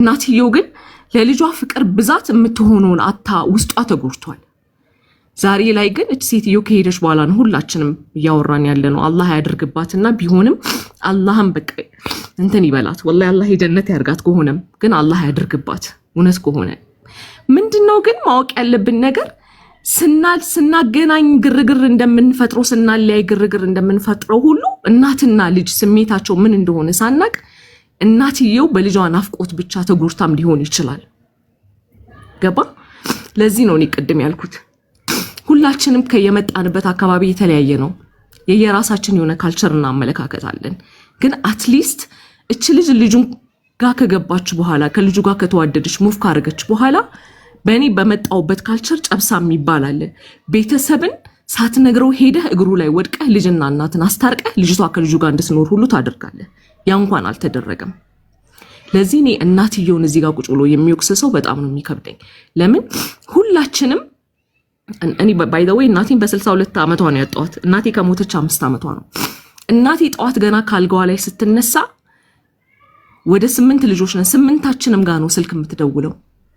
እናትየው ግን ለልጇ ፍቅር ብዛት የምትሆነውን አታ ውስጧ ተጎድቷል። ዛሬ ላይ ግን እቺ ሴትዮ ከሄደች በኋላ ነው ሁላችንም እያወራን ያለ ነው። አላህ ያድርግባትና ቢሆንም አላህም በቃ እንትን ይበላት ወላሂ አላህ የጀነት ያርጋት። ከሆነም ግን አላህ ያድርግባት። እውነት ከሆነ ምንድነው ግን ማወቅ ያለብን ነገር ስናገናኝ ግርግር እንደምንፈጥረው ስናለያይ ግርግር እንደምንፈጥረው ሁሉ እናትና ልጅ ስሜታቸው ምን እንደሆነ ሳናቅ እናትየው በልጇ ናፍቆት ብቻ ተጎድታም ሊሆን ይችላል። ገባ? ለዚህ ነው እኔ ቅድም ያልኩት ሁላችንም ከየመጣንበት አካባቢ የተለያየ ነው። የየራሳችን የሆነ ካልቸርና አመለካከት አለን። ግን አትሊስት እቺ ልጁን ጋር ከገባች በኋላ ከልጁ ጋር ከተዋደደች ሙፍ ካረገች በኋላ በእኔ በመጣውበት ካልቸር ጨብሳም ይባላል። ቤተሰብን ሳትነግረው ሄደህ እግሩ ላይ ወድቀህ ልጅና እናትን አስታርቀህ ልጅቷ ከልጁ ጋር እንድትኖር ሁሉ ታደርጋለህ። ያ እንኳን አልተደረገም። ለዚህ እኔ እናትየውን እዚህ ጋር ቁጭ ብሎ የሚወቅስ ሰው በጣም ነው የሚከብደኝ። ለምን ሁላችንም እኔ ባይ ዘ ዌይ እናቴን በ62 ዓመቷ ነው ያጣኋት። እናቴ ከሞተች 5 ዓመቷ ነው። እናቴ ጠዋት ገና ካልጋዋ ላይ ስትነሳ ወደ 8 ልጆች ነን፣ 8ታችንም ጋር ነው ስልክ የምትደውለው።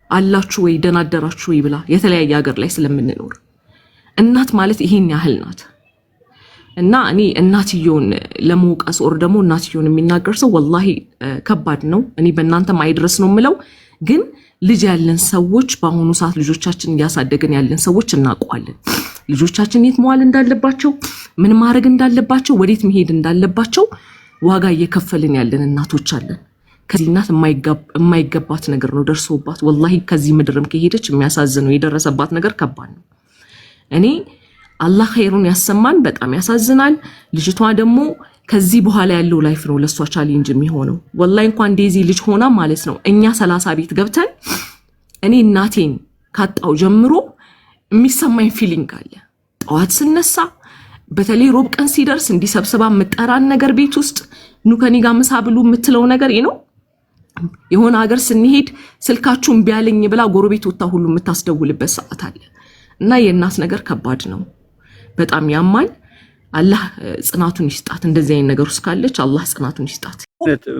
አላችሁ ወይ ደህና አደራችሁ ወይ ብላ የተለያየ ሀገር ላይ ስለምንኖር እናት ማለት ይሄን ያህል ናት። እና እኔ እናትየውን ለመውቀስ ወር ደግሞ እናትየውን የሚናገር ሰው ወላሂ ከባድ ነው። እኔ በእናንተም አይድረስ ነው የምለው። ግን ልጅ ያለን ሰዎች በአሁኑ ሰዓት ልጆቻችን እያሳደግን ያለን ሰዎች እናውቀዋለን። ልጆቻችን የት መዋል እንዳለባቸው፣ ምን ማድረግ እንዳለባቸው፣ ወዴት መሄድ እንዳለባቸው ዋጋ እየከፈልን ያለን እናቶች አለን። ከዚህ እናት የማይገባት ነገር ነው ደርሶባት ወላሂ ከዚህ ምድርም ከሄደች የሚያሳዝነው የደረሰባት ነገር ከባድ ነው። እኔ አላህ ኸይሩን ያሰማን። በጣም ያሳዝናል። ልጅቷ ደግሞ ከዚህ በኋላ ያለው ላይፍ ነው ለሷ ቻሌንጅ የሚሆነው። ወላሂ እንኳን ዴዚ ልጅ ሆና ማለት ነው እኛ 30 ቤት ገብተን እኔ እናቴን ካጣው ጀምሮ የሚሰማኝ ፊሊንግ አለ። ጠዋት ስነሳ በተለይ ሮብ ቀን ሲደርስ እንዲሰብስባ የምጠራን ነገር ቤት ውስጥ ኑ ከኔ ጋር ምሳ ብሉ የምትለው ነገር ነው። የሆነ ሀገር ስንሄድ ስልካችሁን ቢያለኝ ብላ ጎረቤት ወጣ ሁሉ የምታስደውልበት ሰዓት አለ። እና የእናት ነገር ከባድ ነው፣ በጣም ያማል። አላህ ጽናቱን ይስጣት። እንደዚህ አይነት ነገር ውስጥ ካለች አላህ ጽናቱን ይስጣት።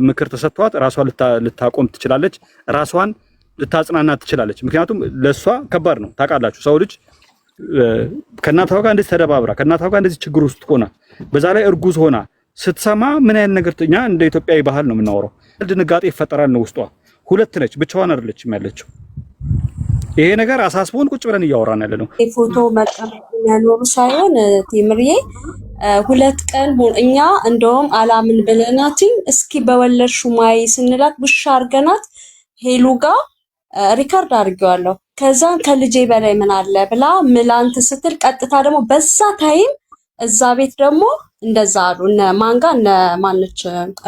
ምክር ተሰጥቷት ራሷን ልታቆም ትችላለች፣ ራሷን ልታጽናና ትችላለች። ምክንያቱም ለሷ ከባድ ነው። ታውቃላችሁ ሰው ልጅ ከእናቷ ጋር እንደዚህ ተደባብራ ከእናቷ ጋር እንደዚህ ችግር ውስጥ ሆና በዛ ላይ እርጉዝ ሆና ስትሰማ ምን አይነት ነገር እኛ እንደ ኢትዮጵያዊ ባህል ነው የምናወራው። ድንጋጤ ይፈጠራል ነው ውስጧ። ሁለት ነች፣ ብቻዋን አይደለችም ያለችው። ይሄ ነገር አሳስቦን ቁጭ ብለን እያወራን ያለ ነው። ፎቶ መቀመጥ የሚያኖሩ ሳይሆን ቴምርዬ 2 ቀን እኛ እንደውም አላምን ብለናትኝ እስኪ በወለድሹ ማይ ስንላት ውሻ አርገናት ሄሉ ጋር ሪካርድ አድርጌዋለሁ። ከዛን ከልጄ በላይ ምን አለ ብላ ምላንት ስትል ቀጥታ ደግሞ በዛ ታይም እዛ ቤት ደግሞ እንደዛ አሉ እነ ማንጋ እነ ማነች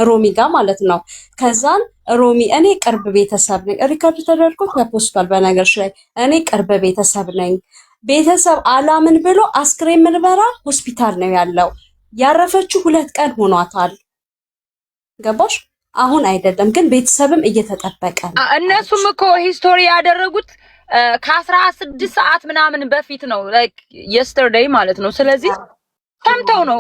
ሮሚ ጋር ማለት ነው። ከዛን ሮሚ እኔ ቅርብ ቤተሰብ ነኝ፣ ሪካርድ ተደርጎ ተፖስቷል። በነገርሽ ላይ እኔ ቅርብ ቤተሰብ ነኝ፣ ቤተሰብ አላምን ብሎ አስክሬን ምርመራ ሆስፒታል ነው ያለው። ያረፈችው 2 ቀን ሆኗታል። ገባሽ? አሁን አይደለም ግን ቤተሰብም እየተጠበቀ ነው። እነሱም እኮ ሂስቶሪ ያደረጉት ከ16 ሰዓት ምናምን በፊት ነው፣ ላይክ የስተርዴይ ማለት ነው። ስለዚህ ሰምተው ነው።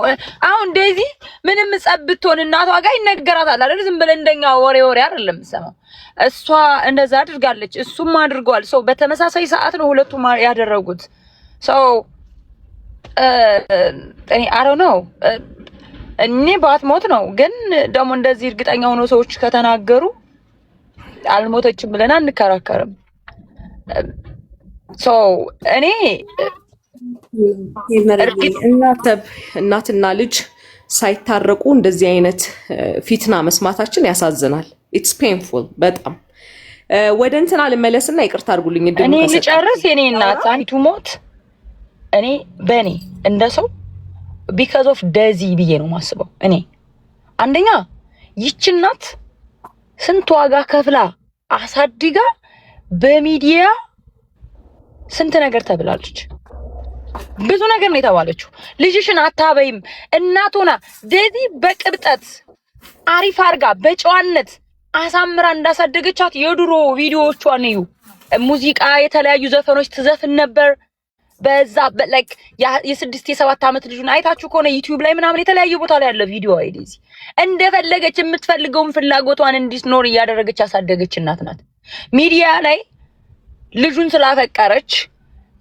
አሁን ዴዚ ምንም ጸብቶን እናቷ ጋር ይነገራታል አይደል? ዝም ብለን እንደኛ ወሬ አይደለም ሰማው። እሷ እንደዛ አድርጋለች፣ እሱም አድርጓል። ሰው በተመሳሳይ ሰዓት ነው ሁለቱም ያደረጉት። ሰው I don't know እኔ ባትሞት ነው። ግን ደግሞ እንደዚህ እርግጠኛ ሆኖ ሰዎች ከተናገሩ አልሞተችም ብለን አንከራከርም። እኔ እናትና ልጅ ሳይታረቁ እንደዚህ አይነት ፊትና መስማታችን ያሳዝናል። ኢትስ ፔንፉል በጣም። ወደ እንትና ልመለስና ይቅርታ አድርጉልኝ እንደው እኔ ልጨርስ። የኔ እናት አንቱ ሞት እኔ በኔ እንደሰው because of ዴዚ ብዬ ነው ማስበው። እኔ አንደኛ ይቺ እናት ስንት ዋጋ ከፍላ አሳድጋ በሚዲያ ስንት ነገር ተብላለች። ብዙ ነገር ነው የተባለችው። ልጅሽን አታበይም እናቶና ዴዚ በቅብጠት አሪፍ አርጋ በጨዋነት አሳምራ እንዳሳደገቻት የድሮ ቪዲዮዎቿን እዩ። ሙዚቃ የተለያዩ ዘፈኖች ትዘፍን ነበር። በዛ ላይክ የ6 የ7 ዓመት ልጅን አይታችሁ ከሆነ ዩቲዩብ ላይ ምናምን የተለያየ ቦታ ላይ ያለ ቪዲዮ አይዴዚ እንደፈለገች የምትፈልገውን ፍላጎቷን እንዲስኖር እያደረገች ያሳደገች እናት ናት። ሚዲያ ላይ ልጁን ስላፈቀረች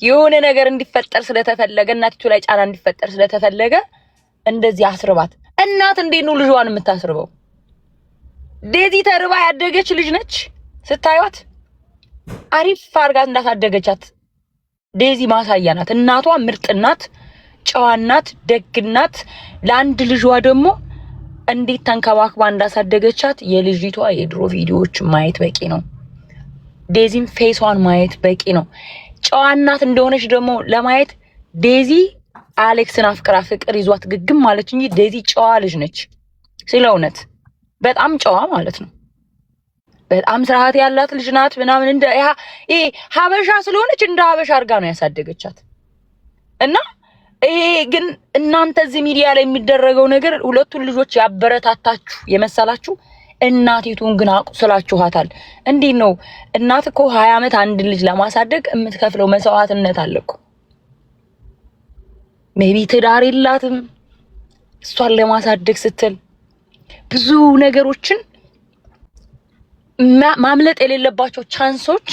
የሆነ ነገር እንዲፈጠር ስለተፈለገ እናቲቱ ላይ ጫና እንዲፈጠር ስለተፈለገ እንደዚህ አስርባት። እናት እንዴት ነው ልጇን የምታስርበው? ዴዚ ተርባ ያደገች ልጅ ነች። ስታዩት አሪፍ አርጋት እንዳሳደገቻት ዴዚ ማሳያ ናት። እናቷ ምርጥ ናት፣ ጨዋ ናት፣ ደግ ናት። ለአንድ ልጇ ደግሞ እንዴት ተንከባክባ እንዳሳደገቻት የልጅቷ የድሮ ቪዲዮዎች ማየት በቂ ነው። ዴዚን ፌሷን ማየት በቂ ነው። ጨዋ ናት እንደሆነች ደግሞ ለማየት ዴዚ አሌክስን አፍቅራ ፍቅር ይዟት ግግም ማለች እንጂ ዴዚ ጨዋ ልጅ ነች። ስለ እውነት በጣም ጨዋ ማለት ነው። በጣም ስርዓት ያላት ልጅ ናት ምናምን እንደ ይሄ ሀበሻ ስለሆነች እንደ ሀበሻ አድርጋ ነው ያሳደገቻት። እና ይሄ ግን እናንተ እዚህ ሚዲያ ላይ የሚደረገው ነገር ሁለቱን ልጆች ያበረታታችሁ የመሰላችሁ እናቲቱን ግን አቁስላችኋታል። እንዴት ነው እናት እኮ 20 ዓመት አንድ ልጅ ለማሳደግ የምትከፍለው መስዋዕትነት አለ እኮ። ሜቢ ትዳር የላትም እሷን ለማሳደግ ስትል ብዙ ነገሮችን ማምለጥ የሌለባቸው ቻንሶች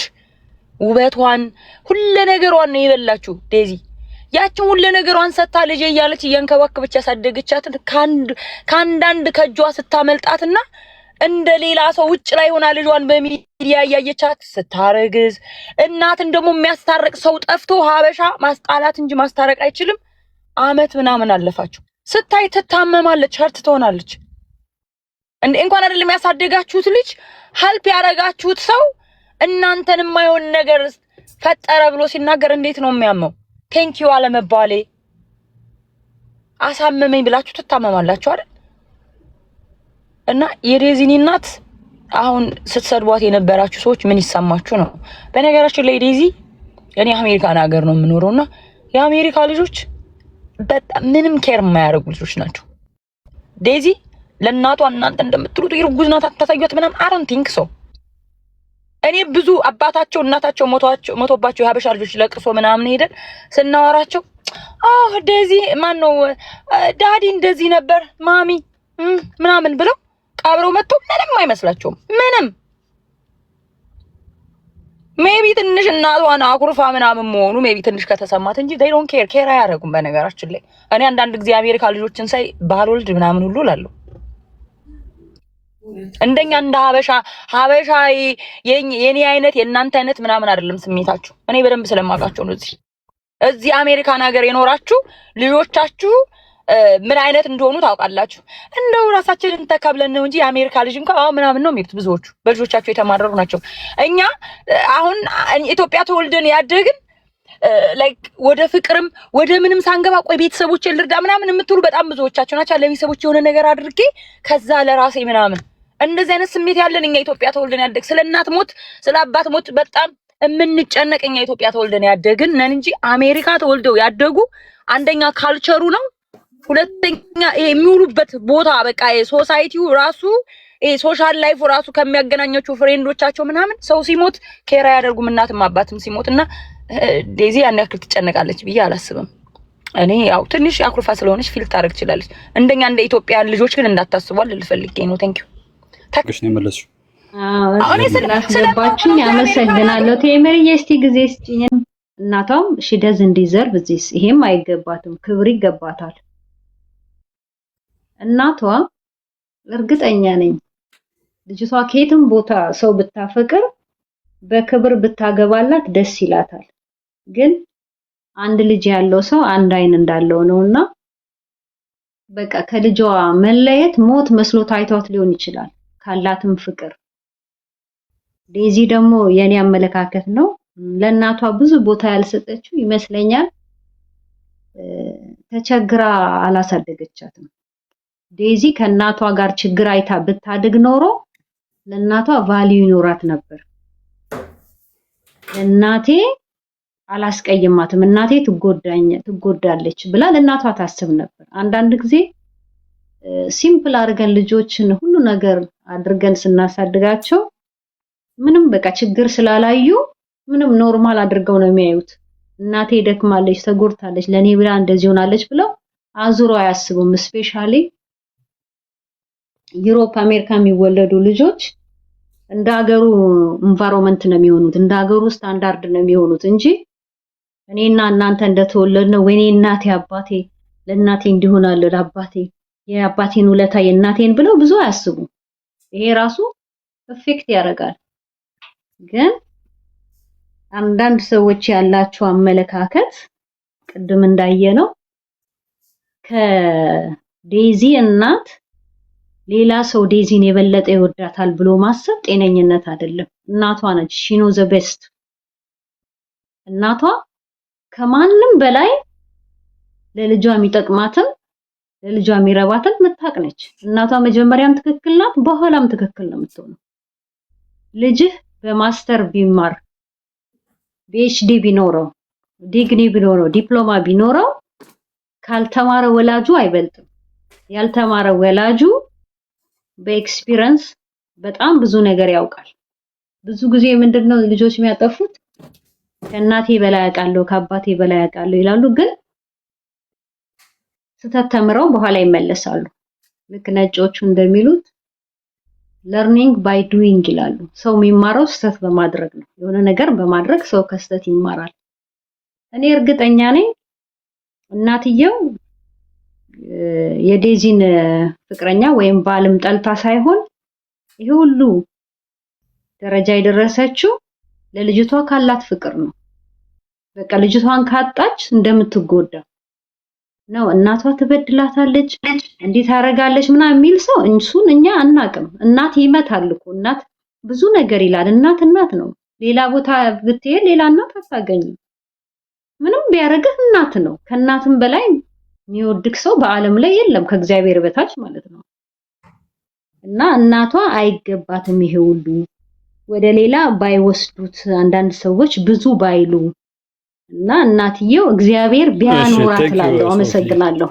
ውበቷን ሁሉ ነገሯን ነው የበላችሁ ዴዚ። ያችን ሁሉ ነገሯን ሰጣ ልጅ እያለች እያንከባከበች ያሳደገቻትን ካንዳንድ ከጇ ስታመልጣትና እንደ ሌላ ሰው ውጭ ላይ ሆና ልጇን በሚዲያ ያያየቻት ስታረግዝ እናትን ደግሞ የሚያስታርቅ ሰው ጠፍቶ ሀበሻ ማስጣላት እንጂ ማስታረቅ አይችልም። አመት ምናምን አለፋችሁ። ስታይ ትታመማለች፣ ሀርት ትሆናለች። እንኳን አይደለም ያሳደጋችሁት ልጅ ሀልፕ ያረጋችሁት ሰው እናንተን የማይሆን ነገር ፈጠረ ብሎ ሲናገር እንዴት ነው የሚያመው? ቴንኪዩ አለመባሌ አሳመመኝ ብላችሁ ትታመማላችሁ አይደል? እና የዴዚኒ እናት አሁን ስትሰድቧት የነበራችሁ ሰዎች ምን ይሰማችሁ ነው? በነገራችን ላይ ዴዚ እኔ አሜሪካን ሀገር ነው የምኖረውና የአሜሪካ ልጆች በጣም ምንም ኬር የማያደርጉ ልጆች ናቸው። ዴዚ ለእናቷ እናንተ እንደምትሉት ይርጉዝ ናት አታሳዩት ምናምን I don't think so። እኔ ብዙ አባታቸው እናታቸው ሞቶባቸው የሀበሻ ልጆች ለቅሶ ምናምን ሄደን ስናወራቸው ዴዚ ማን ነው ዳዲ እንደዚህ ነበር ማሚ ምናምን ብለው ቀብረው መጥቶ ምንም አይመስላቸውም። ምንም ሜቢ ትንሽ እናቷን አኩርፋ ምናምን መሆኑ ሜቢ ትንሽ ከተሰማት እንጂ they don't care አያደርጉም። በነገራችን ላይ እኔ አንዳንድ ጊዜ አሜሪካ ልጆችን ሳይ ባልወልድ ምናምን ሁሉ እላለሁ። እንደኛ እንደ ሀበሻ የኔ አይነት የእናንተ አይነት ምናምን አይደለም ስሜታችሁ። እኔ በደንብ ስለማውቃቸው ነው። እዚህ አሜሪካን ሀገር የኖራችሁ ልጆቻችሁ ምን አይነት እንደሆኑ ታውቃላችሁ። እንደው ራሳችንን ተከብለን ነው እንጂ የአሜሪካ ልጅ እንኳን ምናምን ነው የሚሉት ብዙዎቹ በልጆቻቸው የተማረሩ ናቸው። እኛ አሁን ኢትዮጵያ ተወልደን ያደግን ላይክ ወደ ፍቅርም ወደ ምንም ሳንገባ ቆይ ቤተሰቦቼን ልርዳ ምናምን የምትሉ በጣም ብዙዎቻችሁ ናቸው። ለቤተሰቦቼ የሆነ ነገር አድርጌ ከዛ ለራሴ ምናምን እንደዚህ አይነት ስሜት ያለን እኛ ኢትዮጵያ ተወልደን ያደግ ስለ እናት ሞት ስለ አባት ሞት በጣም የምንጨነቅ እኛ ኢትዮጵያ ተወልደን ያደግን ነን እንጂ አሜሪካ ተወልደው ያደጉ አንደኛ ካልቸሩ ነው፣ ሁለተኛ የሚውሉበት ቦታ በቃ ሶሳይቲው ራሱ ሶሻል ላይፍ ራሱ ከሚያገናኛቸው ፍሬንዶቻቸው ምናምን ሰው ሲሞት ኬራ ያደርጉም እናትም አባትም ሲሞትና ዴዚ ያን ያክል ትጨነቃለች ብዬ አላስብም። እኔ ያው ትንሽ አኩርፋ ስለሆነች ፊል ታረግ ትችላለች። እንደኛ እንደ ኢትዮጵያን ልጆች ግን እንዳታስቧል ልፈልጌ ነው። ቴንኪው ታክሽ ነው መለስሽ። አሁን ስለባችሁኝ አመሰግናለሁ። ቴምርዬ እስቲ ጊዜ ስጪኝ። እናቷም ሽደዝ እንዲዘርብ እዚህስ ይሄም አይገባትም፣ ክብር ይገባታል። እናቷ እርግጠኛ ነኝ ልጅቷ ከየትም ቦታ ሰው ብታፈቅር በክብር ብታገባላት ደስ ይላታል። ግን አንድ ልጅ ያለው ሰው አንድ አይን እንዳለው ነውና በቃ ከልጇ መለየት ሞት መስሎ ታይቷት ሊሆን ይችላል ካላትም ፍቅር። ዴዚ ደግሞ የኔ አመለካከት ነው ለእናቷ ብዙ ቦታ ያልሰጠችው ይመስለኛል። ተቸግራ አላሳደገቻትም። ዴዚ ከእናቷ ጋር ችግር አይታ ብታድግ ኖሮ ለእናቷ ቫልዩ ይኖራት ነበር። እናቴ አላስቀይማትም፣ እናቴ ትጎዳለች ብላ ለእናቷ ታስብ ነበር። አንዳንድ ጊዜ ሲምፕል አድርገን ልጆችን ሁሉ ነገር አድርገን ስናሳድጋቸው ምንም በቃ ችግር ስላላዩ ምንም ኖርማል አድርገው ነው የሚያዩት። እናቴ ደክማለች ተጎድታለች ለኔ ብላ እንደዚህ ሆናለች ብለው አዙሮ አያስቡም። ስፔሻሊ ዩሮፕ አሜሪካ የሚወለዱ ልጆች እንደ ሀገሩ ኢንቫይሮንመንት ነው የሚሆኑት፣ እንደ ሀገሩ ስታንዳርድ ነው የሚሆኑት እንጂ እኔና እናንተ እንደተወለድነው ወይኔ እናቴ አባቴ ለእናቴ እንዲሆናል ለአባቴ የአባቴን ውለታ የእናቴን ብለው ብዙ አያስቡ። ይሄ ራሱ ኢፌክት ያደርጋል። ግን አንዳንድ ሰዎች ያላቸው አመለካከት ቅድም እንዳየነው ከዴዚ እናት ሌላ ሰው ዴዚን የበለጠ ይወዳታል ብሎ ማሰብ ጤነኝነት አይደለም። እናቷ ነች ሺኖ ዘ ቤስት። እናቷ ከማንም በላይ ለልጇ የሚጠቅማትን ለልጇ የሚረባትን ምታቅ ነች። እናቷ መጀመሪያም ትክክል ናት፣ በኋላም ትክክል ነው የምትሆነው። ልጅህ በማስተር ቢማር ፒኤችዲ ቢኖረው ዲግሪ ቢኖረው ዲፕሎማ ቢኖረው ካልተማረ ወላጁ አይበልጥም። ያልተማረ ወላጁ በኤክስፒሪየንስ በጣም ብዙ ነገር ያውቃል። ብዙ ጊዜ ምንድነው ልጆች የሚያጠፉት ከእናቴ በላይ ያውቃለሁ ከአባቴ በላይ ያውቃለሁ ይላሉ፣ ግን ስህተት ተምረው በኋላ ይመለሳሉ። ልክ ነጮቹ እንደሚሉት ለርኒንግ ባይ ዱይንግ ይላሉ። ሰው የሚማረው ስህተት በማድረግ ነው። የሆነ ነገር በማድረግ ሰው ከስህተት ይማራል። እኔ እርግጠኛ ነኝ እናትየው የዴዚን ፍቅረኛ ወይም ባልም ጠልታ ሳይሆን ይሄ ሁሉ ደረጃ የደረሰችው ለልጅቷ ካላት ፍቅር ነው። በቃ ልጅቷን ካጣች እንደምትጎዳ ነው። እናቷ ትበድላታለች እንዴት ታረጋለች ምናምን የሚል ሰው እሱን እኛ አናቅም። እናት ይመታል እኮ እናት ብዙ ነገር ይላል። እናት ነው። ሌላ ቦታ ብትሄድ ሌላ እናት አታገኝም። ምንም ቢያረግህ እናት ነው። ከእናትም በላይ የሚወድቅ ሰው በአለም ላይ የለም ከእግዚአብሔር በታች ማለት ነው። እና እናቷ አይገባትም ይሄ ሁሉ ወደ ሌላ ባይወስዱት አንዳንድ ሰዎች ብዙ ባይሉ እና እናትየው እግዚአብሔር ቢያኖራት እላለሁ። አመሰግናለሁ።